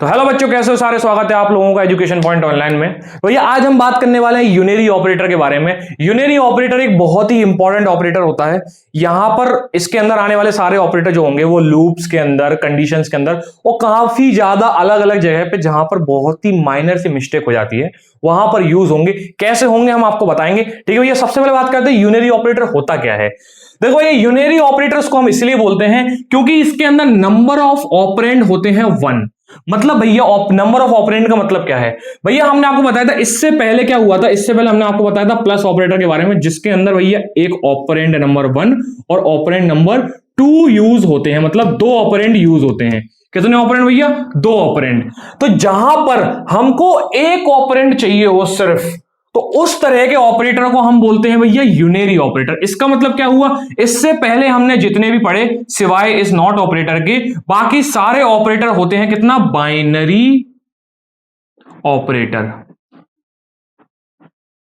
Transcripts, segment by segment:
तो हेलो बच्चों, कैसे हो सारे। स्वागत है आप लोगों का एजुकेशन पॉइंट ऑनलाइन में। तो ये आज हम बात करने वाले हैं यूनरी ऑपरेटर के बारे में। यूनरी ऑपरेटर एक बहुत ही इंपॉर्टेंट ऑपरेटर होता है। यहां पर इसके अंदर आने वाले सारे ऑपरेटर जो होंगे वो लूप्स के अंदर, कंडीशंस के अंदर, वो काफी ज्यादा अलग अलग जगह पे जहां पर बहुत ही माइनर सी मिस्टेक हो जाती है वहां पर यूज होंगे। कैसे होंगे हम आपको बताएंगे। ठीक है भैया, सबसे पहले बात करते हैं यूनरी ऑपरेटर होता क्या है। देखो, ये यूनरी ऑपरेटर्स को हम इसलिए बोलते हैं क्योंकि इसके अंदर नंबर ऑफ ऑपरेंड होते हैं 1। मतलब भैया नंबर ऑफ ऑपरेंड का मतलब क्या है भैया, हमने आपको बताया था इससे पहले क्या हुआ था। इससे पहले हमने आपको बताया था प्लस ऑपरेटर के बारे में, जिसके अंदर भैया एक ऑपरेंड नंबर 1 और ऑपरेंड नंबर 2 यूज होते हैं। मतलब 2 ऑपरेंड यूज होते हैं। कितने ऑपरेंड भैया? 2 ऑपरेंड। तो जहां पर हमको एक ऑपरेंड चाहिए हो सिर्फ, तो उस तरह के ऑपरेटर को हम बोलते हैं भैया यूनरी ऑपरेटर। इसका मतलब क्या हुआ, इससे पहले हमने जितने भी पढ़े सिवाय इस नॉट ऑपरेटर के, बाकी सारे ऑपरेटर होते हैं कितना? Binary operator.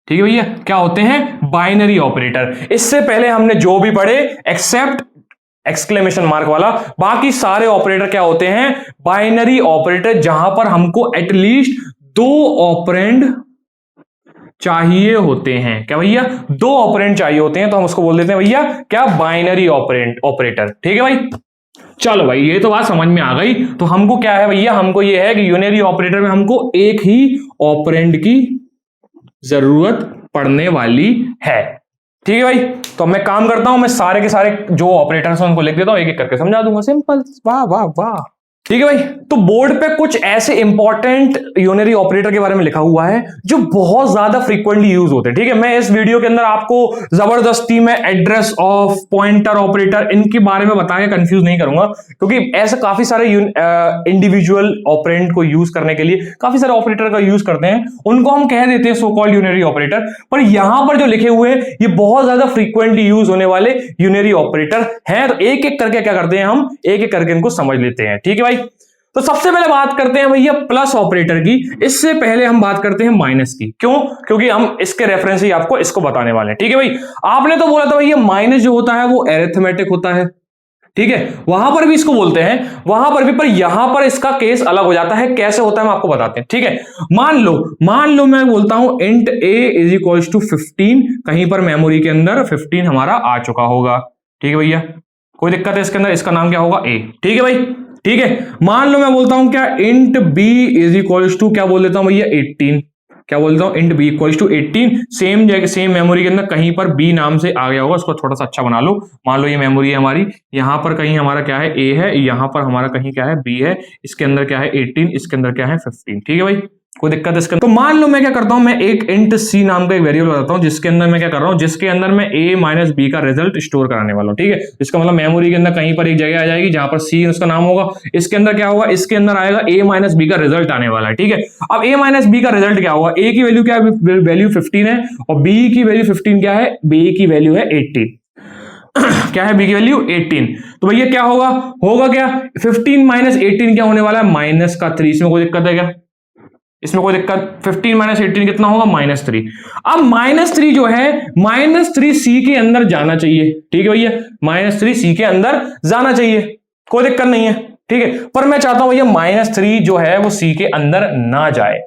ठीक है भैया, क्या होते हैं? Binary operator. इससे पहले हमने जो भी पढ़े एक्सेप्ट एक्सक्लेमेशन मार्क वाला, बाकी सारे ऑपरेटर क्या होते हैं? बाइनरी ऑपरेटर, जहां पर हमको एटलीस्ट 2 ऑपरेंड चाहिए होते हैं। क्या भैया? 2 ऑपरेंड चाहिए होते हैं, तो हम उसको बोल देते हैं भैया क्या? Binary operator. ठीक है भाई, चलो भाई, ये तो बात समझ में आ गई। तो हमको क्या है भैया, हमको ये है कि यूनरी ऑपरेटर में हमको एक ही ऑपरेंड की जरूरत पड़ने वाली है। ठीक है भाई, तो मैं काम करता हूं, मैं सारे के सारे जो ऑपरेटर्स हैं उनको लिख देता हूं, एक एक करके समझा दूंगा। सिंपल। वाह वाह वाह। ठीक है भाई, तो बोर्ड पे कुछ ऐसे इंपॉर्टेंट यूनरी ऑपरेटर के बारे में लिखा हुआ है जो बहुत ज्यादा फ्रीक्वेंटली यूज होते हैं। ठीक है, मैं इस वीडियो के अंदर आपको जबरदस्ती में एड्रेस ऑफ, पॉइंटर ऑपरेटर, इनके बारे में बता के कंफ्यूज नहीं करूंगा, क्योंकि ऐसे काफी सारे इंडिविजुअल ऑपरेंड को यूज करने के लिए काफी सारे ऑपरेटर का यूज करते हैं, उनको हम कह देते हैं सो कॉल्ड यूनरी ऑपरेटर। पर यहां पर जो लिखे हुए हैं ये बहुत ज्यादा फ्रीक्वेंटली यूज होने वाले यूनरी ऑपरेटर हैं। तो एक एक करके क्या करते हैं, हम एक एक करके इनको समझ लेते हैं। ठीक है भाई, तो सबसे पहले बात करते हैं भैया प्लस ऑपरेटर की। इससे पहले हम बात करते हैं माइनस की। क्यों? क्योंकि हम इसके रेफरेंस ही आपको इसको बताने वाले हैं। ठीक है भाई, आपने तो बोला था भैया माइनस जो होता है वो अरिथमेटिक होता है। ठीक है, वहां पर भी इसको बोलते हैं, वहां पर भी, पर यहां पर इसका केस अलग हो जाता है। कैसे होता है हम आपको बताते हैं। ठीक है, मान लो मैं बोलता हूं int a is equals to 15। कहीं पर मेमोरी के अंदर 15 हमारा आ चुका होगा। ठीक है भैया, कोई दिक्कत है इसके अंदर? इसका नाम क्या होगा? a। ठीक है भाई, ठीक है। मान लो मैं बोलता हूं क्या, int b is equals to, क्या बोल देता हूं भैया? 18। क्या बोलता हूं? Int b equals to 18। Same जगह, सेम मेमोरी के अंदर कहीं पर b नाम से आ गया होगा, उसको थोड़ा सा अच्छा बना लो। मान लो ये मेमोरी है हमारी, यहां पर कहीं हमारा क्या है? a है, यहां पर हमारा कहीं क्या है? b है। इसके अंदर क्या है? 18, इसके अंदर क्या है? 15। ठीक है भाई, कोई दिक्कत है इसके अंदर? तो मान लो मैं क्या करता हूं, मैं एक इंट c नाम का एक वेरिएबल बताता हूं, जिसके अंदर मैं क्या कर रहा हूं, जिसके अंदर मैं a माइनस b का रिजल्ट स्टोर कराने वाला हूं। ठीक है, इसका मतलब मेमोरी के अंदर कहीं पर एक जगह आ जाएगी जहां पर c उसका नाम होगा। इसके अंदर क्या होगा? इसके अंदर आएगा a माइनस b का रिजल्ट आने वाला है। ठीक है, अब a माइनस b का रिजल्ट क्या होगा? a की वैल्यू क्या है? वैल्यू 15 है, और b की वैल्यू 15 क्या है? b की वैल्यू है 18। क्या है? b की वैल्यू 18। तो भैया क्या होगा क्या? 15 माइनस 18 क्या होने वाला है? माइनस का 3। इसमें कोई दिक्कत है क्या? इसमें कोई दिक्कत? 15 माइनस 18 कितना होगा? -3। अब -3 जो है, -3 सी के अंदर जाना चाहिए। ठीक है भैया, -3 सी के अंदर जाना चाहिए, कोई दिक्कत नहीं है। ठीक है, पर मैं चाहता हूं भैया -3 जो है वो सी के अंदर ना जाए।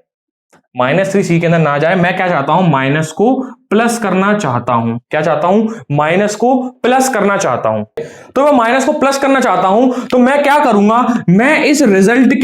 -3 सी के अंदर ना जाए। मैं क्या चाहता हूं? माइनस को प्लस करना चाहता हूं। क्या चाहता हूं? माइनस को प्लस करना चाहता हूं। तो मैं माइनस को प्लस करना चाहता हूं, तो मैं क्या करूंगा? मैं इस रिजल्ट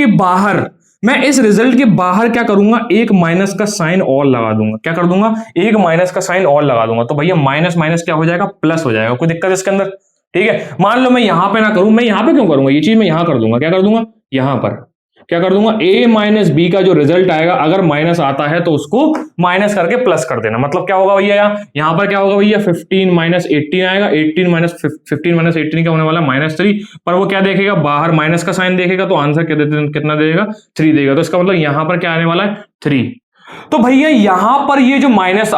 के बाहर क्या करूंगा? एक माइनस का साइन और लगा दूंगा। क्या कर दूंगा? एक माइनस का साइन और लगा दूंगा। तो भैया माइनस माइनस क्या हो जाएगा? प्लस हो जाएगा। कोई दिक्कत है इसके अंदर? ठीक है, मान लो मैं यहां पे ना करूं, मैं यहां पे क्यों करूंगा? ये चीज मैं यहां कर दूंगा। क्या कर दूंगा? यहां पर क्या कर दूंगा? a माइनस बी का जो रिजल्ट आएगा, अगर माइनस आता है तो उसको माइनस करके प्लस कर देना। मतलब क्या होगा भैया? यहां पर क्या होगा भैया? 15 माइनस 18 आएगा। 18 माइनस 15 माइनस 18 क्या होने वाला? -3। पर वो क्या देखेगा? बाहर माइनस का साइन देखेगा, तो आंसर कितना देगा? 3 देगा। तो इसका मतलब यहां पर क्या आने वाला है? 3। तो भैया यहां पर ये जो माइनस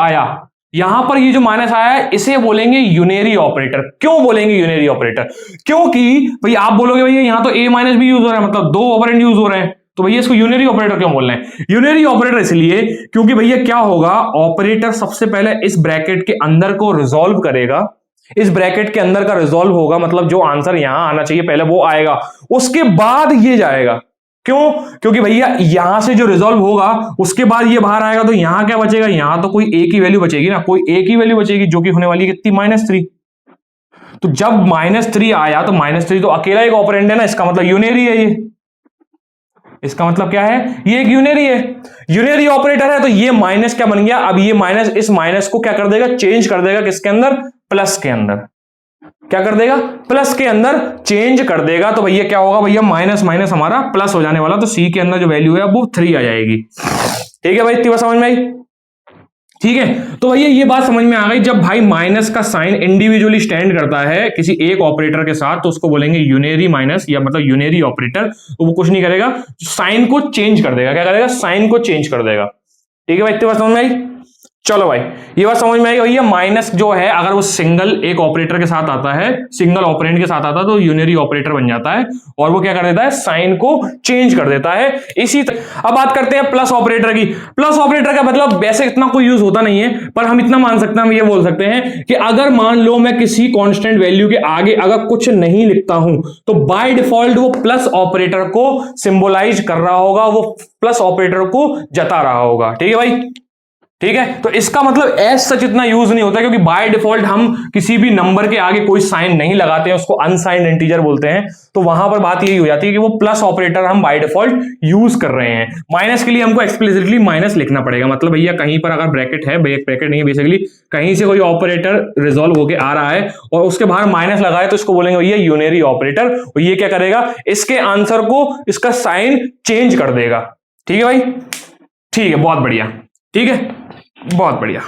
आया है, इसे बोलेंगे यूनरी ऑपरेटर। क्यों बोलेंगे यूनरी ऑपरेटर? क्योंकि भैया आप बोलोगे भैया यहां तो a माइनस बी यूज हो रहा है, मतलब 2 ऑपरेंड यूज हो रहे हैं, तो भैया इसको यूनरी ऑपरेटर क्यों बोल रहे हैं? यूनरी ऑपरेटर इसलिए क्योंकि भैया क्या होगा, ऑपरेटर सबसे पहले इस ब्रैकेट के अंदर को रिजॉल्व करेगा। इस ब्रैकेट के अंदर का रिजॉल्व होगा, मतलब जो आंसर यहां आना चाहिए पहले वो आएगा, उसके बाद ये जाएगा। क्यों? क्योंकि भैया यहां से जो रिजॉल्व होगा उसके बाद ये बाहर आएगा, तो यहां क्या बचेगा, यहां तो कोई एक ही वैल्यू बचेगी ना, कोई एक ही वैल्यू बचेगी जो कि होने वाली है कितनी, -3। तो जब -3 आया तो -3 तो अकेला एक ऑपरेंड है ना, इसका मतलब यूनरी है ये, इसका मतलब क्या है, ये एक यूनरी है, यूनरी ऑपरेटर है। तो ये माइनस क्या बन गया, अब ये माइनस इस माइनस को क्या कर देगा, चेंज कर देगा किसके अंदर, प्लस के अंदर। क्या कर देगा, प्लस के अंदर चेंज कर देगा। तो भैया क्या होगा, भैया माइनस माइनस हमारा प्लस हो जाने वाला, तो सी के अंदर जो वैल्यू है वो 3 आ जाएगी। ठीक है भाई, इतनी बात समझ में आई? ठीक है, तो भैया ये बात समझ में आ गई, जब भाई माइनस का साइन इंडिविजुअली स्टैंड करता है किसी एक ऑपरेटर के साथ तो उसको बोलेंगे यूनरी माइनस, या मतलब यूनरी ऑपरेटर। तो वो कुछ नहीं करेगा, साइन को चेंज कर देगा। क्या करेगा, साइन को चेंज कर देगा। ठीक है भाई, इतनी बात समझ में आई? चलो भाई, ये बात समझ में आई भैया। माइनस जो है अगर वो सिंगल एक ऑपरेटर के साथ आता है, सिंगल ऑपरेंड के साथ आता है, तो यूनरी ऑपरेटर बन जाता है और वो क्या कर देता है, साइन को चेंज कर देता है। इसी अब बात करते हैं प्लस ऑपरेटर की। प्लस ऑपरेटर का मतलब वैसे इतना कोई यूज होता नहीं है, पर हम इतना मान सकते हैं, हम ये बोल सकते हैं कि अगर मान लो मैं किसी कांस्टेंट वैल्यू के आगे अगर कुछ नहीं लिखता हूं तो बाय डिफॉल्ट वो प्लस ऑपरेटर को सिंबलाइज कर रहा होगा, वो प्लस ऑपरेटर को जता रहा होगा। ठीक है भाई, ठीक है। तो इसका मतलब एज सच इतना यूज नहीं होता, क्योंकि बाय डिफॉल्ट हम किसी भी नंबर के आगे कोई साइन नहीं लगाते हैं, उसको अनसाइंड इंटीजर बोलते हैं। तो वहां पर बात यही हो जाती है कि वो प्लस ऑपरेटर हम बाय डिफॉल्ट यूज कर रहे हैं। माइनस के लिए हमको एक्सप्लिसिटली माइनस लिखना पड़ेगा, मतलब भैया कहीं पर अगर ब्रैकेट है, ब्रैकेट नहीं, बेसिकली कहीं से कोई ऑपरेटर रिजॉल्व होकर आ रहा है और उसके बाहर माइनस लगाए तो इसको बोलेंगे भैया यूनरी ऑपरेटर। और ये क्या करेगा, इसके आंसर को इसका साइन चेंज कर देगा। ठीक है भाई, ठीक है, बहुत बढ़िया, ठीक है, बहुत बढ़िया।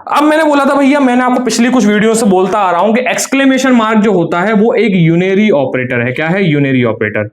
अब मैंने बोला था भैया, मैंने आपको पिछली कुछ वीडियो से बोलता आ रहा हूं कि एक्सक्लेमेशन मार्क जो होता है वो एक यूनरी ऑपरेटर है। क्या है, यूनरी ऑपरेटर।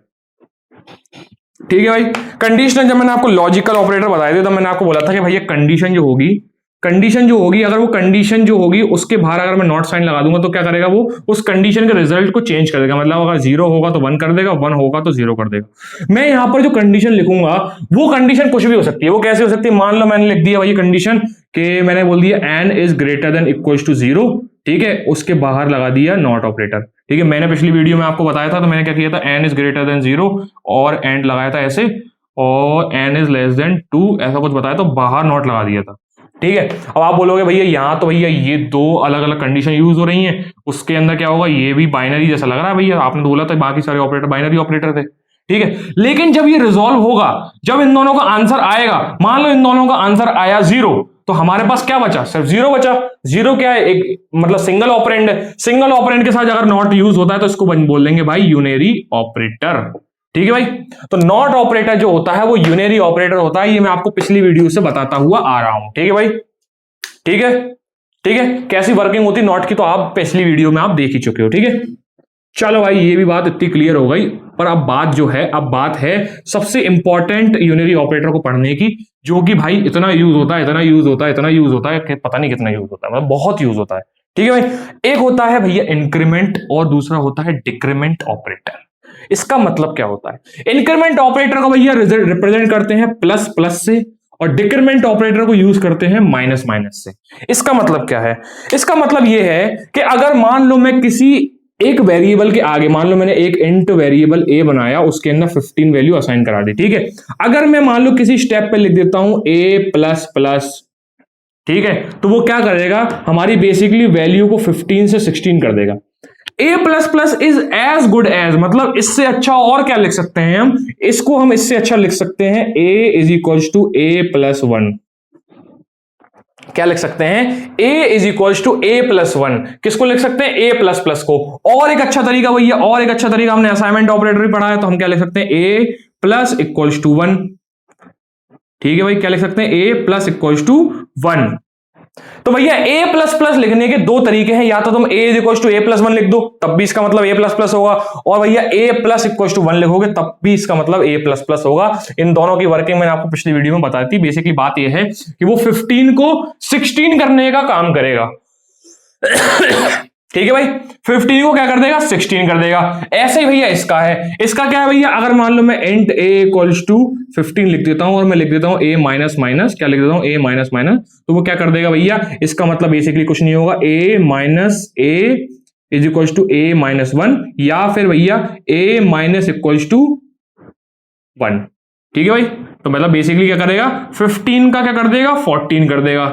ठीक है भाई, कंडीशनल, जब मैंने आपको लॉजिकल ऑपरेटर बताए थे तो मैंने आपको बोला था कि भैया कंडीशन जो होगी, अगर वो कंडीशन जो होगी उसके बाहर अगर मैं नॉट साइन लगा दूंगा तो क्या करेगा, वो उस कंडीशन के रिजल्ट को चेंज कर देगा। मतलब अगर 0 होगा तो 1 कर देगा, 1 होगा तो 0 कर देगा। मैं यहां पर जो कंडीशन लिखूंगा वो कंडीशन कुछ भी हो सकती है। वो कैसे हो सकती है, मान लो मैंने लिख दिया भाई कंडीशन कि मैंने बोल दिया n is greater than equal to 0। ठीक है, उसके बाहर लगा दिया नॉट ऑपरेटर। ठीक है, मैंने पिछली वीडियो में आपको बताया था, तो मैंने क्या किया था, n इज ग्रेटर देन 0 और एंड लगाया था ऐसे, और n इज लेस देन 2 ऐसा कुछ बताया, तो बाहर नॉट लगा दिया था। ठीक है, अब आप बोलोगे भैया यहां तो भैया ये दो अलग अलग कंडीशन यूज हो रही हैं, उसके अंदर क्या होगा, ये भी बाइनरी जैसा लग रहा है भैया, आपने तो बोला था बाकी सारे ऑपरेटर बाइनरी ऑपरेटर थे। ठीक है, लेकिन जब ये रिजॉल्व होगा, जब इन दोनों का आंसर आएगा, मान लो इन दोनों का आंसर आया 0, तो हमारे पास क्या बचा, सिर्फ 0 बचा। 0 क्या है, एक मतलब सिंगल ऑपरेंड है, सिंगल ऑपरेंड के साथ अगर नॉट यूज होता है तो इसको बोल देंगे भाई यूनरी ऑपरेटर। ठीक है भाई, तो नॉट ऑपरेटर जो होता है वो यूनरी ऑपरेटर होता है। ये मैं आपको पिछली वीडियो से बताता हुआ आ रहा हूं। ठीक है भाई, ठीक है, ठीक है, कैसी वर्किंग होती नॉट की तो आप पिछली वीडियो में आप देख ही चुके हो। ठीक है, चलो भाई, ये भी बात इतनी क्लियर हो गई। पर अब बात जो है, अब बात है सबसे इंपॉर्टेंट यूनरी ऑपरेटर को पढ़ने की, जो कि भाई इतना यूज होता है, इतना यूज होता है, इतना यूज होता है कि पता नहीं कितना यूज होता है, मतलब बहुत यूज होता है। ठीक है भाई, एक होता है भैया इंक्रीमेंट और दूसरा होता है डिक्रीमेंट ऑपरेटर। इसका मतलब क्या होता है, इंक्रीमेंट ऑपरेटर को भैया रिप्रेजेंट करते हैं प्लस प्लस से, और डिक्रीमेंट ऑपरेटर को यूज करते हैं माइनस माइनस से। इसका मतलब क्या है, इसका मतलब यह है कि अगर मान लो मैं किसी एक वेरिएबल के आगे, मान लो मैंने एक इंट वेरिएबल a बनाया, उसके अंदर 15 वैल्यू असाइन करा दी। ठीक है, अगर मैं मान लो किसी स्टेप पे लिख देता हूं a प्लस प्लस, ठीक है, तो वो क्या करेगा, हमारी बेसिकली वैल्यू को 15 से 16 कर देगा। a plus plus is as good as, मतलब इससे अच्छा और क्या लिख सकते हैं हम, इसको हम इससे अच्छा लिख सकते हैं a is equal to a plus 1। क्या लिख सकते हैं, a is equal to a plus 1। किसको लिख सकते हैं, a प्लस प्लस को। और एक अच्छा तरीका भैया, और एक अच्छा तरीका, हमने असाइनमेंट ऑपरेटर भी पढ़ा है, तो हम क्या लिख सकते हैं, a प्लस इक्वल टू 1। ठीक है भाई, क्या लिख सकते हैं, a प्लस इक्वल टू 1। तो भैया a प्लस प्लस लिखने के दो तरीके हैं, या तो तुम a is equal to a plus 1 लिख दो, तब भी इसका मतलब a प्लस प्लस होगा, और भैया a प्लस इक्वल टू 1 लिखोगे तब भी इसका मतलब a प्लस प्लस होगा। इन दोनों की वर्किंग मैंने आपको पिछली वीडियो में बताई थी। बेसिकली बात यह है कि वो 15 को 16 करने का काम करेगा। ठीक है भाई, 15 को क्या कर देगा, 16 कर देगा। ऐसे ही भैया इसका है, इसका क्या है भैया, अगर मान लो मैं इंट a इक्वल्स टू 15 लिख देता हूं और मैं लिख देता हूं a माइनस माइनस, क्या लिख देता हूं, a माइनस माइनस, तो वो क्या कर देगा भैया, इसका मतलब बेसिकली कुछ नहीं होगा, a minus a is equals to a minus 1, या फिर भैया a माइनस इक्वल्स टू 1। ठीक है भाई, तो मतलब बेसिकली क्या करेगा, 15 का क्या कर देगा, 14 कर देगा।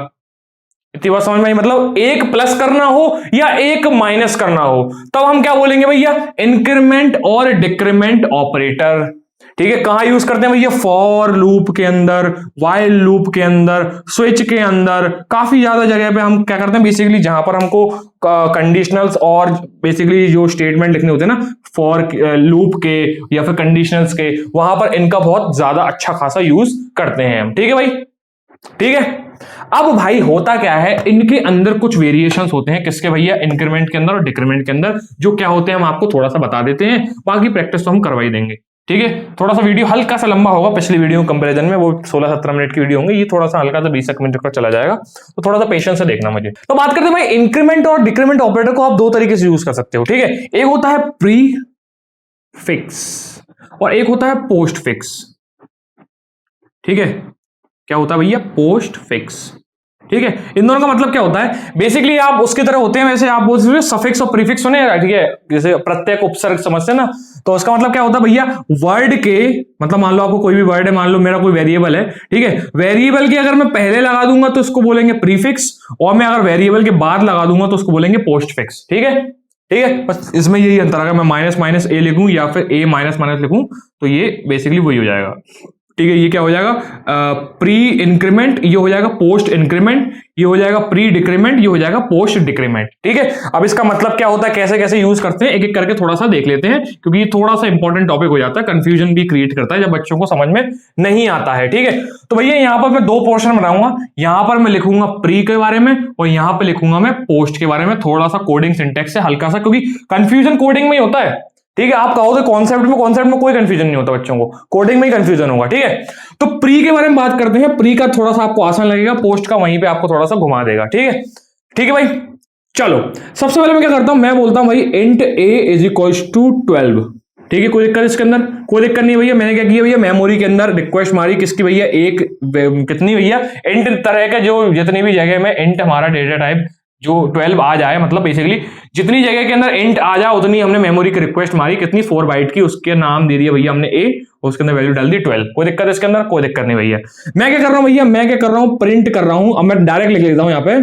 इतनी बात समझ में आई? मतलब एक प्लस करना हो या एक माइनस करना हो तब हम क्या बोलेंगे भैया, इंक्रीमेंट और डिक्रीमेंट ऑपरेटर। ठीक है, कहां यूज करते हैं भैया, फॉर लूप के अंदर, वाइल लूप के अंदर, स्विच के अंदर, काफी ज्यादा जगह पे हम क्या करते हैं बेसिकली, जहां पर हमको कंडीशनल्स और बेसिकली जो स्टेटमेंट लिखने होते हैं ना फॉर लूप के या फिर कंडीशनल्स के, वहां पर इनका बहुत ज्यादा अच्छा खासा यूज करते हैं हम। ठीक है भाई, ठीक है। अब भाई होता क्या है, इनके अंदर कुछ वेरिएशंस होते हैं, किसके भैया, इंक्रीमेंट के अंदर और डिक्रीमेंट के अंदर, जो क्या होते हैं हम आपको थोड़ा सा बता देते हैं, बाकी प्रैक्टिस तो हम करवा ही देंगे। ठीक है, थोड़ा सा वीडियो हल्का सा लंबा होगा पिछली वीडियो कंपैरिजन में, वो 16-17 मिनट की वीडियो होंगी, ये थोड़ा सा हल्का सा 20 मिनट का चला जाएगा, तो थोड़ा सा पेशेंस से देखना मुझे। तो बात करते हैं भाई, इंक्रीमेंट और डिक्रीमेंट ऑपरेटर को आप दो तरीके से यूज कर सकते हो। ठीक है, एक होता है प्री फिक्स और एक होता है पोस्ट फिक्स। ठीक है, क्या होता है भैया, पोस्ट फिक्स। ठीक है, इन दोनों का मतलब क्या होता है, बेसिकली आप उसकी तरह होते हैं, वैसे आप बोल सकते हो सफिक्स और प्रीफिक्स सुने। ठीक है, जैसे प्रत्येक उपसर्ग समझते हैं ना, तो उसका मतलब क्या होता है भैया, वर्ड के मतलब मान लो आपको कोई भी वर्ड है, मान लो मेरा कोई वेरिएबल है, ठीक है, वेरिएबल के अगर मैं पहले लगा दूंगा तो उसको बोलेंगे प्रीफिक्स, और मैं अगर वेरिएबल के बाद लगा दूंगा तो उसको बोलेंगे पोस्ट फिक्स। ठीक है, ठीक है, बस इसमें यही अंतर है, अगर मैं माइनस माइनस ए लिखूं या फिर ए माइनस माइनस लिखूं तो ये बेसिकली वही हो जाएगा। ठीक है, ये क्या हो जाएगा, प्री इंक्रीमेंट, ये हो जाएगा पोस्ट इंक्रीमेंट, ये हो जाएगा प्री डिक्रीमेंट, ये हो जाएगा पोस्ट डिक्रीमेंट। ठीक है, अब इसका मतलब क्या होता है, कैसे कैसे यूज करते हैं, एक एक करके थोड़ा सा देख लेते हैं, क्योंकि ये थोड़ा सा इंपॉर्टेंट टॉपिक हो जाता है, कंफ्यूजन भी क्रिएट करता है जब बच्चों को समझ में नहीं आता है। ठीक है, तो भैया यहां पर मैं दो पोर्शन बनाऊंगा, यहां पर मैं लिखूंगा प्री के बारे में और यहां पर लिखूंगा मैं पोस्ट के बारे में, थोड़ा सा कोडिंग सिंटेक्स से हल्का सा, क्योंकि कंफ्यूजन कोडिंग में ही होता है। ठीक है, आप कहो तो कॉन्सेप्ट में कोई कंफ्यूजन नहीं होता बच्चों को, कोडिंग में ही कंफ्यूजन होगा। ठीक है, तो प्री के बारे में बात करते हैं, प्री का थोड़ा सा आपको आसान लगेगा, पोस्ट का वहीं पे आपको थोड़ा सा घुमा देगा। ठीक है, ठीक है भाई, चलो सबसे पहले मैं क्या करता हूं, मैं बोलता हूं भाई int a is equals to 12। ठीक है, कोई दिक्कत इसके अंदर, कोई दिक्कत नहीं भैया। मैंने क्या किया भैया, मेमोरी के अंदर रिक्वेस्ट मारी किसकी भैया, एक कितनी भैया, इंट तरह के जो जितनी भी जगह में इंट हमारा डेटा टाइप जो 12 आ जाए, मतलब बेसिकली जितनी जगह के अंदर इंट आ जाए उतनी हमने मेमोरी की रिक्वेस्ट मारी, कितनी 4 बाइट की, उसके नाम दे दिया भैया हमने ए, उसके अंदर वैल्यू डाल दी 12। कोई दिक्कत है इसके अंदर, कोई दिक्कत नहीं भैया। मैं क्या कर रहा हूं भैया, मैं क्या कर रहा हूं, प्रिंट कर रहा हूं, अब मैं डायरेक्ट लिख लेता हूं यहाँ पे।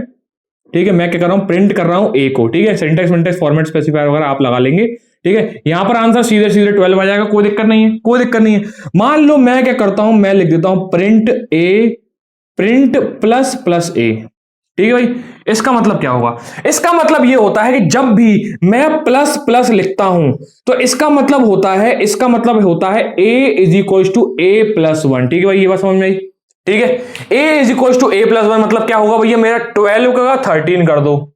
ठीक है, मैं क्या कर रहा हूं, प्रिंट कर रहा हूं ए को। ठीक है, सिंटेक्स विंटेक्स फॉर्मेट स्पेसिफायर वगैरह आप लगा लेंगे। ठीक है, यहां पर आंसर सीधे सीधे 12 आ जाएगा, कोई दिक्कत नहीं है, कोई दिक्कत नहीं है। मान लो मैं क्या करता हूं, मैं लिख देता हूं प्रिंट ए, प्रिंट प्लस प्लस ए। ठीक है भाई, इसका मतलब क्या होगा, इसका मतलब ये होता है कि जब भी मैं प्लस प्लस लिखता हूं तो इसका मतलब होता है, इसका मतलब होता है a is equal to a plus 1। ठीक है भाई, ये बात समझ में आई। ठीक है, a is equal to a plus 1 मतलब क्या होगा भैया, मेरा 12 का 13 कर दो।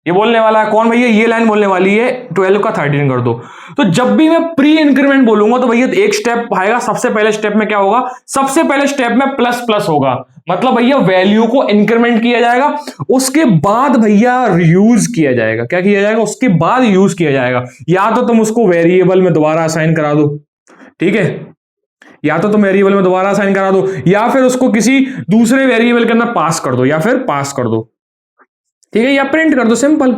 ये बोलने वाला है कौन भैया, ये लाइन बोलने वाली है 12 का 13 कर दो। तो जब भी मैं प्री इंक्रीमेंट बोलूंगा तो भैया एक स्टेप आएगा, सबसे पहले स्टेप में क्या होगा, सबसे पहले स्टेप में प्लस प्लस होगा, मतलब भैया वैल्यू को इंक्रीमेंट किया जाएगा, उसके बाद भैया यूज किया जाएगा। क्या किया जाएगा, उसके बाद यूज किया जाएगा। या तो तुम उसको वेरिएबल में दोबारा असाइन करा दो, ठीक है, या तो तुम वेरिएबल में दोबारा असाइन करा दो, या फिर उसको किसी दूसरे वेरिएबल के अंदर पास कर दो, या फिर पास कर दो। ठीक है, या प्रिंट कर दो, सिंपल।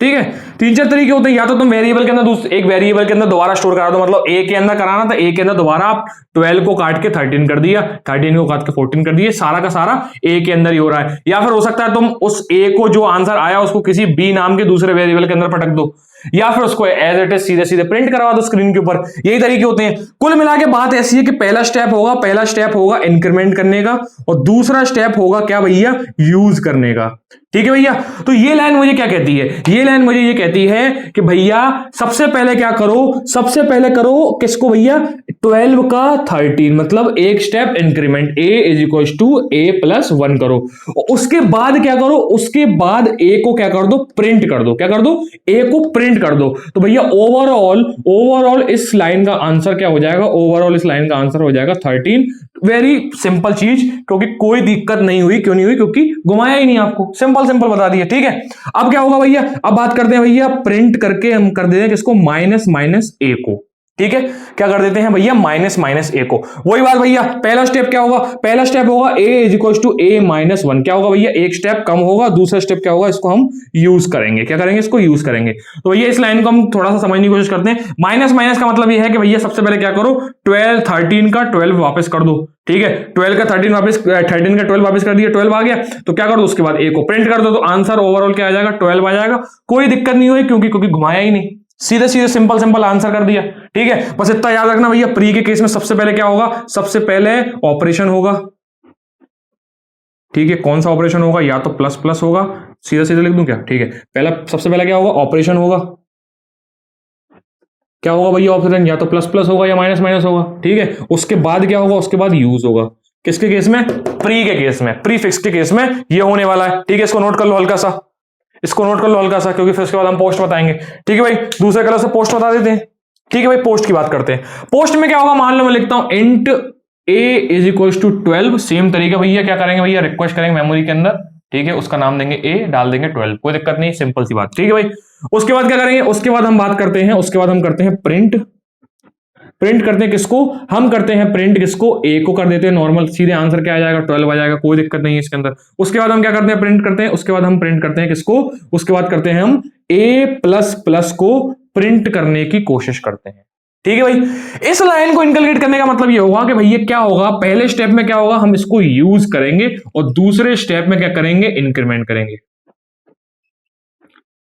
ठीक है, 3-4 तरीके होते हैं, या तो तुम वेरिएबल के अंदर एक वेरिएबल के अंदर दोबारा स्टोर करा दो, मतलब ए के अंदर कराना था, ए के अंदर दोबारा आप 12 को काट के 13 कर दिया, 13 को काट के 14 कर दिए, सारा का सारा ए के अंदर ही हो रहा है। या फिर हो सकता है तुम उस ए को जो आंसर आया उसको किसी बी नाम के दूसरे वेरिएबल के अंदर पटक दो, या फिर उसको एज इट इज सीधे सीधे प्रिंट करवा दो स्क्रीन के ऊपर। यही तरीके होते हैं। कुल मिला के बात ऐसी है कि पहला स्टेप होगा इंक्रीमेंट करने का, और दूसरा स्टेप होगा क्या भैया, यूज करने का। ठीक है भैया, तो ये लाइन मुझे क्या कहती है, ये लाइन मुझे ये कहती है कि भैया सबसे पहले क्या करो, सबसे पहले करो किसको भैया, 12 का 13, मतलब एक step increment, a is equal to a plus 1 करो, और उसके बाद क्या करो, उसके बाद a को क्या कर दो, प्रिंट कर दो। क्या कर दो, a को प्रिंट कर दो। तो भैया ओवरऑल इस लाइन का आंसर क्या हो जाएगा, ओवरऑल इस लाइन का आंसर हो जाएगा 13। वेरी सिंपल चीज, क्योंकि कोई दिक्कत नहीं हुई। क्यों नहीं हुई, क्योंकि घुमाया ही नहीं आपको, सिंपल बता दिया। ठीक है, अब क्या होगा भैया, अब बात करते हैं भैया प्रिंट करके हम कर देते हैं किसको, माइनस माइनस ए को। ठीक है, क्या कर देते हैं भैया, माइनस माइनस ए को। वही बात भैया, पहला स्टेप क्या होगा, पहला स्टेप होगा a is equal to a minus 1, क्या होगा भैया, एक स्टेप कम होगा। दूसरा स्टेप क्या होगा, इसको हम यूज करेंगे, क्या करेंगे, इसको यूज करेंगे। तो भैया इस लाइन को हम थोड़ा सा समझने की कोशिश करते हैं। माइनस माइनस का मतलब ये है कि भैया सबसे पहले क्या करो, 12 13 का 12 वापस कर दो, ठीक है, 12 का 13 वापस, 13 का 12 वापस कर दिया, 12 आ गया, तो क्या कर दो, उसके बाद a को प्रिंट कर दो, तो आंसर ओवरऑल क्या आ जाएगा, 12 आ जाएगा। कोई दिक्कत नहीं हुई, क्योंकि घुमाया ही नहीं, सीधे सीधे सिंपल सिंपल आंसर कर दिया। ठीक है, बस इतना याद रखना भैया, प्री के केस में सबसे पहले क्या होगा, सबसे पहले ऑपरेशन होगा। ठीक है, कौन सा ऑपरेशन होगा, या तो प्लस प्लस होगा, सीधा सीधा लिख दूं क्या, ठीक है, पहला सबसे पहले क्या होगा, ऑपरेशन होगा। क्या होगा भैया ऑपरेशन, या तो प्लस प्लस होगा या माइनस माइनस होगा। ठीक है, उसके बाद क्या होगा, उसके बाद यूज होगा। किसके केस में, प्री के केस में, प्री फिक्स के केस में ये होने वाला है। ठीक है, इसको नोट कर लो हल्का सा, इसको नोट कर लो हल्का सा, क्योंकि फिर उसके बाद हम पोस्ट बताएंगे। ठीक है भाई, दूसरे कलर से पोस्ट बता देते हैं। ठीक है भाई, पोस्ट की बात करते हैं। पोस्ट में क्या होगा, मान लो मैं लिखता हूं int a is equal to 12। Same तरीका भैया क्या करेंगे भैया, रिक्वेस्ट करेंगे मेमोरी के अंदर, ठीक है, उसका नाम देंगे a, डाल देंगे 12, कोई दिक्कत नहीं, सिंपल सी बात। ठीक है भाई, उसके बाद क्या करेंगे, उसके बाद हम बात करते हैं, उसके बाद हम करते हैं प्रिंट। प्रिंट करते हैं किसको, हम करते हैं प्रिंट किसको, a को कर देते हैं नॉर्मल, सीधे आंसर क्या आ जाएगा, 12 आ जाएगा, कोई दिक्कत नहीं है इसके अंदर। उसके बाद हम क्या करते हैं, प्रिंट करते हैं, उसके बाद हम प्रिंट करते हैं किसको, उसके बाद करते हैं हम a प्लस प्लस को प्रिंट करने की कोशिश करते हैं। ठीक है भाई, इस लाइन को इनकलकेट करने का मतलब ये होगा कि भैया क्या होगा, पहले स्टेप में क्या होगा, हम इसको यूज करेंगे, और दूसरे स्टेप में क्या करेंगे, इंक्रीमेंट करेंगे।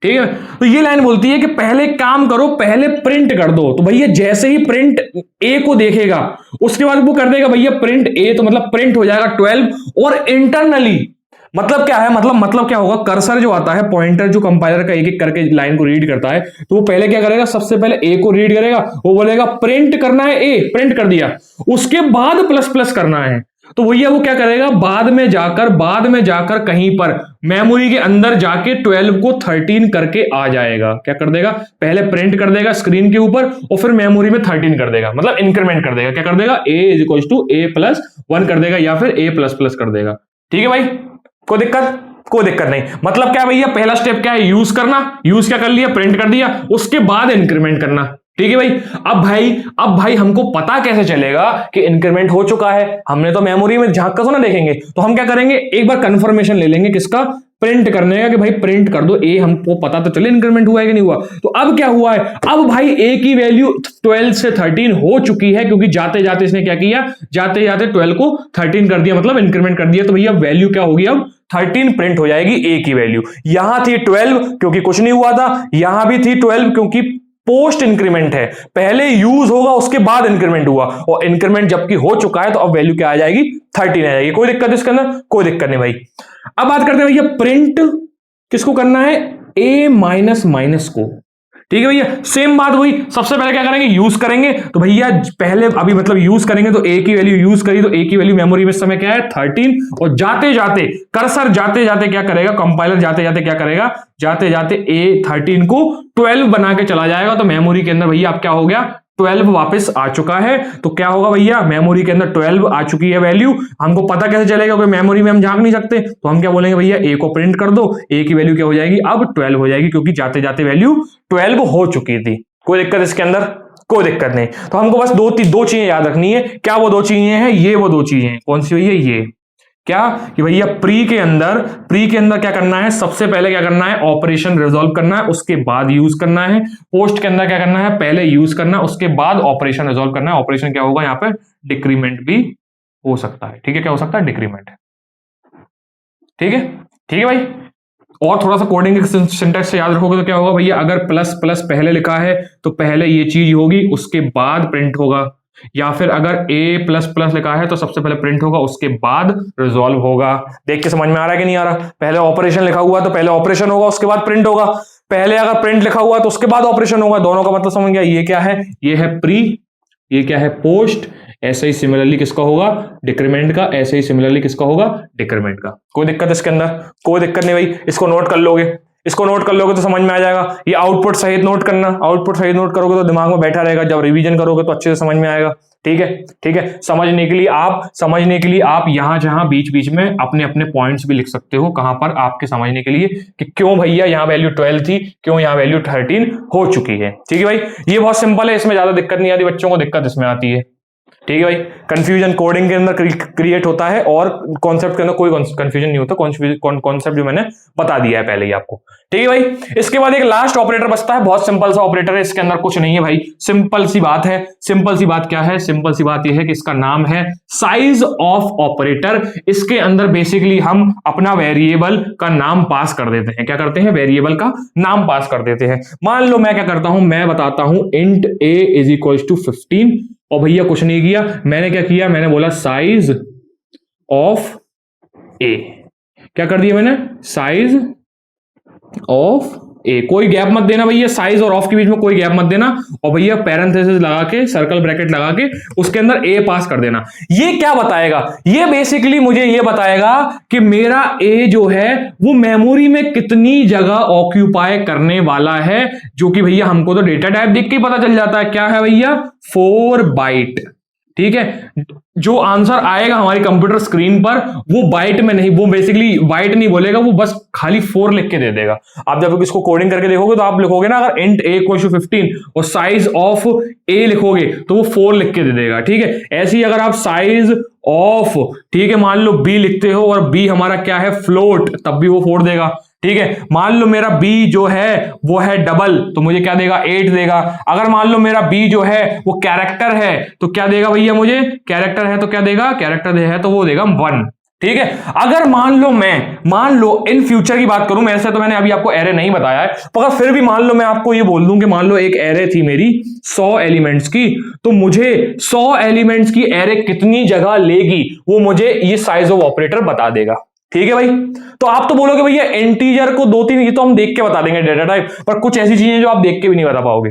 ठीक है, तो ये लाइन बोलती है कि पहले काम करो, पहले प्रिंट कर दो। तो भैया जैसे ही प्रिंट ए को देखेगा, उसके बाद वो कर देगा भैया प्रिंट ए, तो मतलब प्रिंट हो जाएगा 12, और इंटरनली मतलब क्या है, मतलब क्या होगा, कर्सर जो आता है, पॉइंटर जो कंपाइलर का एक एक करके लाइन को रीड करता है, तो वो पहले क्या करेगा, सबसे पहले ए को रीड करेगा, वो बोलेगा प्रिंट करना है ए, प्रिंट कर दिया, उसके बाद प्लस प्लस करना है। तो भैया वो क्या करेगा, बाद में जाकर कहीं पर मेमोरी के अंदर जाके 12 को 13 करके आ जाएगा। क्या कर देगा, पहले प्रिंट कर देगा स्क्रीन के ऊपर, और फिर मेमोरी में 13 कर देगा, मतलब इंक्रीमेंट कर देगा। क्या कर देगा, a is equal to a plus 1 कर देगा, या फिर a प्लस प्लस कर देगा। ठीक है भाई, कोई दिक्कत नहीं। मतलब क्या भैया, पहला स्टेप क्या है, यूज करना, यूज क्या कर लिया, प्रिंट कर दिया, उसके बाद इंक्रीमेंट करना। ठीक है भाई, अब भाई हमको पता कैसे चलेगा कि इंक्रीमेंट हो चुका है, हमने तो मेमोरी में झांक कर तो ना देखेंगे, तो हम क्या करेंगे, एक बार कंफर्मेशन ले लेंगे किसका, प्रिंट करने का, कि भाई प्रिंट कर दो ए, हमको पता तो चले इंक्रीमेंट हुआ है कि नहीं हुआ। तो अब क्या हुआ है, अब भाई ए की वैल्यू 12 से 13 हो चुकी है, क्योंकि जाते जाते इसने क्या किया, जाते जाते 12 को 13 कर दिया, मतलब इंक्रीमेंट कर दिया। तो भैया वैल्यू क्या होगी, अब 13 प्रिंट हो जाएगी ए की वैल्यू। यहां थी 12 क्योंकि कुछ नहीं हुआ था, यहां भी थी 12 क्योंकि पोस्ट इंक्रीमेंट है, पहले यूज होगा उसके बाद इंक्रीमेंट हुआ, और इंक्रीमेंट जबकि हो चुका है तो अब वैल्यू क्या आ जाएगी, 13 आ जाएगी। कोई दिक्कत है इसके अंदर, कोई दिक्कत नहीं भाई। अब बात करते हैं भैया प्रिंट किसको करना है, a माइनस माइनस को। ठीक है भैया, सेम बात हुई, सबसे पहले क्या करेंगे, यूज करेंगे। तो भैया पहले अभी मतलब यूज करेंगे, तो a की वैल्यू यूज करी, तो a की वैल्यू मेमोरी में इस समय क्या है, 13, और जाते जाते कर्सर जाते जाते क्या करेगा, कंपाइलर जाते जाते क्या करेगा, जाते जाते a 13 को 12 बना के चला जाएगा। तो मेमोरी के अंदर भैया अब क्या हो गया, 12 वापस आ चुका है। तो क्या होगा भैया, मेमोरी के अंदर 12 आ चुकी है वैल्यू। हमको पता कैसे चलेगा, क्योंकि मेमोरी में हम झांक नहीं सकते, तो हम क्या बोलेंगे भैया, a को प्रिंट कर दो, a की वैल्यू क्या हो जाएगी, अब 12 हो जाएगी, क्योंकि जाते जाते वैल्यू 12 हो चुकी थी। कोई दिक्कत इसके अंदर, कोई दिक्कत नहीं। तो हमको बस दो चीजें याद रखनी है। क्या वो दो चीजें हैं, ये वो दो चीजें हैं। कौन सी भैया, ये क्या, कि भैया प्री के अंदर क्या करना है, सबसे पहले क्या करना है, ऑपरेशन रिजॉल्व करना है, उसके बाद यूज करना है। पोस्ट के अंदर क्या करना है, पहले यूज करना है, उसके बाद ऑपरेशन रिजॉल्व करना है। ऑपरेशन क्या होगा, यहाँ पे डिक्रीमेंट भी हो सकता है। ठीक है, क्या हो सकता है, डिक्रीमेंट। ठीक है भाई। और थोड़ा सा कोडिंग के सिंटैक्स से याद रखोगे तो क्या होगा भैया, अगर प्लस प्लस पहले लिखा है तो पहले ये चीज होगी, उसके बाद प्रिंट होगा। या फिर अगर a प्लस प्लस लिखा है तो सबसे पहले प्रिंट होगा, उसके बाद रिजॉल्व होगा। देख के समझ में आ रहा है कि नहीं आ रहा, पहले ऑपरेशन लिखा हुआ तो पहले ऑपरेशन होगा, उसके बाद प्रिंट होगा। पहले अगर प्रिंट लिखा हुआ तो उसके बाद ऑपरेशन होगा। दोनों का मतलब समझ गया, ये क्या है, ये है प्री, ये क्या है, पोस्ट। ऐसे ही सिमिलरली किसका होगा, डिक्रीमेंट का। ऐसे ही सिमिलरली किसका होगा, डिक्रीमेंट का। कोई दिक्कत इसके अंदर, कोई दिक्कत नहीं भाई। इसको नोट कर लोगे, इसको नोट कर लोगे तो समझ में आ जाएगा। ये आउटपुट सहित नोट करना, आउटपुट सहित नोट करोगे तो दिमाग में बैठा रहेगा, जब रिवीजन करोगे तो अच्छे से समझ में आएगा। ठीक है, ठीक है। समझने के लिए आप यहां जहां बीच बीच में अपने अपने पॉइंट्स भी लिख सकते हो, कहां पर आपके समझने के लिए कि क्यों भैया यहां वैल्यू 12 थी, क्यों यहां वैल्यू 13 हो चुकी है। ठीक है भाई, ये बहुत सिंपल है, इसमें ज्यादा दिक्कत नहीं आती, बच्चों को दिक्कत इसमें आती है। ठीक है भाई, कंफ्यूजन कोडिंग के अंदर क्रिएट होता है और कॉन्सेप्ट के अंदर कोई कंफ्यूजन नहीं होता। कॉन्सेप्ट जो मैंने बता दिया है पहले ही आपको। ठीक है भाई, इसके बाद एक लास्ट ऑपरेटर बचता है, बहुत सिंपल सा ऑपरेटर है, इसके अंदर कुछ नहीं है भाई, सिंपल सी बात है। सिंपल सी बात क्या है? सिंपल सी बात यह है कि इसका नाम है साइज ऑफ ऑपरेटर। इसके अंदर बेसिकली हम अपना वेरिएबल का नाम पास कर देते हैं। क्या करते हैं? वेरिएबल का नाम पास कर देते हैं। मान लो मैं क्या करता हूं, मैं बताता हूं int a is equal to 15, और भैया कुछ नहीं किया, मैंने क्या किया, मैंने बोला साइज ऑफ ए। क्या कर दिया मैंने? साइज ऑफ ए। कोई गैप मत देना भैया, साइज और ऑफ के बीच में कोई गैप मत देना, और भैया पैरेंथेसिस लगा के, सर्कल ब्रैकेट लगा के उसके अंदर ए पास कर देना। ये क्या बताएगा? ये बेसिकली मुझे ये बताएगा कि मेरा ए जो है वो मेमोरी में कितनी जगह ऑक्यूपाई करने वाला है, जो कि भैया हमको तो डेटा टाइप देख के ही पता चल जाता है। क्या है भैया? 4 बाइट। ठीक है, जो आंसर आएगा हमारी कंप्यूटर स्क्रीन पर वो बाइट में नहीं, वो बेसिकली बाइट नहीं बोलेगा, वो बस खाली 4 लिख के दे देगा। आप जब इसको कोडिंग करके देखोगे तो आप लिखोगे ना, अगर int a इक्वल टू 15 और साइज ऑफ a लिखोगे तो वो 4 लिख के दे देगा। ठीक है, ऐसे ही अगर आप साइज ऑफ, ठीक है, मान लो b लिखते हो और b हमारा क्या है? फ्लोट, तब भी वो 4 देगा। ठीक है, मान लो मेरा b जो है वो है डबल, तो मुझे क्या देगा? 8 देगा। अगर मान लो मेरा b जो है वो कैरेक्टर है तो क्या देगा भैया? मुझे कैरेक्टर है तो क्या देगा? कैरेक्टर है तो वो देगा 1। ठीक है, अगर मान लो इन फ्यूचर की बात करूं, मेरे से तो मैंने अभी आपको एरे नहीं बताया है, मगर फिर भी मान लो मैं आपको ये बोल दूं कि मान लो एक एरे थी मेरी 100 एलिमेंट्स की, तो मुझे 100 एलिमेंट्स की एरे कितनी जगह लेगी वो मुझे ये साइज ऑफ ऑपरेटर बता देगा। ठीक है भाई, तो आप तो बोलोगे भैया इंटीजर को 2-3 ये तो हम देख के बता देंगे डेटा टाइप, पर कुछ ऐसी चीजें जो आप देख के भी नहीं बता पाओगे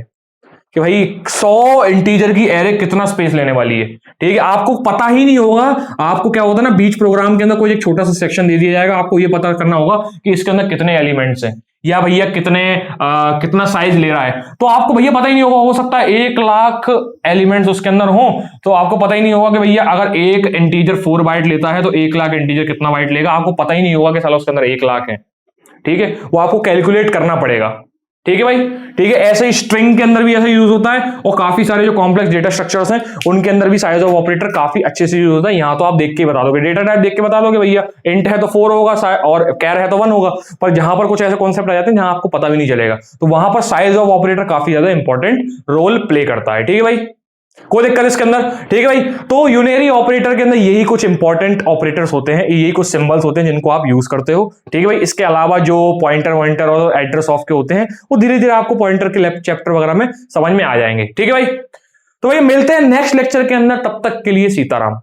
कि भाई 100 इंटीजर की एरे कितना स्पेस लेने वाली है। ठीक है, आपको पता ही नहीं होगा। आपको क्या होता है ना, बीच प्रोग्राम के अंदर कोई एक छोटा सा सेक्शन दे दिया जाएगा, आपको ये पता करना होगा कि इसके अंदर कितने एलिमेंट्स हैं, या भैया कितना साइज ले रहा है, तो आपको भैया पता ही नहीं होगा। हो सकता है 1 लाख एलिमेंट्स उसके अंदर हो, तो आपको पता ही नहीं होगा कि भैया अगर एक इंटीजर 4 बाइट लेता है तो 1 लाख इंटीजर कितना बाइट लेगा, आपको पता ही नहीं होगा कि साला उसके अंदर 1 लाख है। ठीक है, वो आपको कैलकुलेट करना पड़ेगा। ठीक है भाई, ठीक है। ऐसे ही स्ट्रिंग के अंदर भी ऐसा यूज होता है, और काफी सारे जो कॉम्प्लेक्स डेटा स्ट्रक्चर्स हैं उनके अंदर भी साइज ऑफ ऑपरेटर काफी अच्छे से यूज होता है। यहां तो आप देख के बता दोगे, डेटा टाइप देख के बता दोगे भैया इंट है तो 4 होगा और कैर है तो 1 होगा, पर जहां पर कुछ ऐसे कॉन्सेप्ट आ जाते हैं जहां आपको पता भी नहीं चलेगा, तो वहां पर साइज ऑफ ऑपरेटर काफी ज्यादा इंपॉर्टेंट रोल प्ले करता है। ठीक है भाई, कोई दिक्कत इसके अंदर? ठीक है भाई, तो यूनरी ऑपरेटर के अंदर यही कुछ इंपॉर्टेंट ऑपरेटर्स होते हैं, यही कुछ सिंबल्स होते हैं जिनको आप यूज करते हो। ठीक है भाई, इसके अलावा जो पॉइंटर और एड्रेस ऑफ के होते हैं वो धीरे धीरे आपको पॉइंटर के चैप्टर वगैरह में समझ में आ जाएंगे। ठीक है भाई, तो भाई मिलते हैं नेक्स्ट लेक्चर के अंदर, तब तक के लिए सीताराम।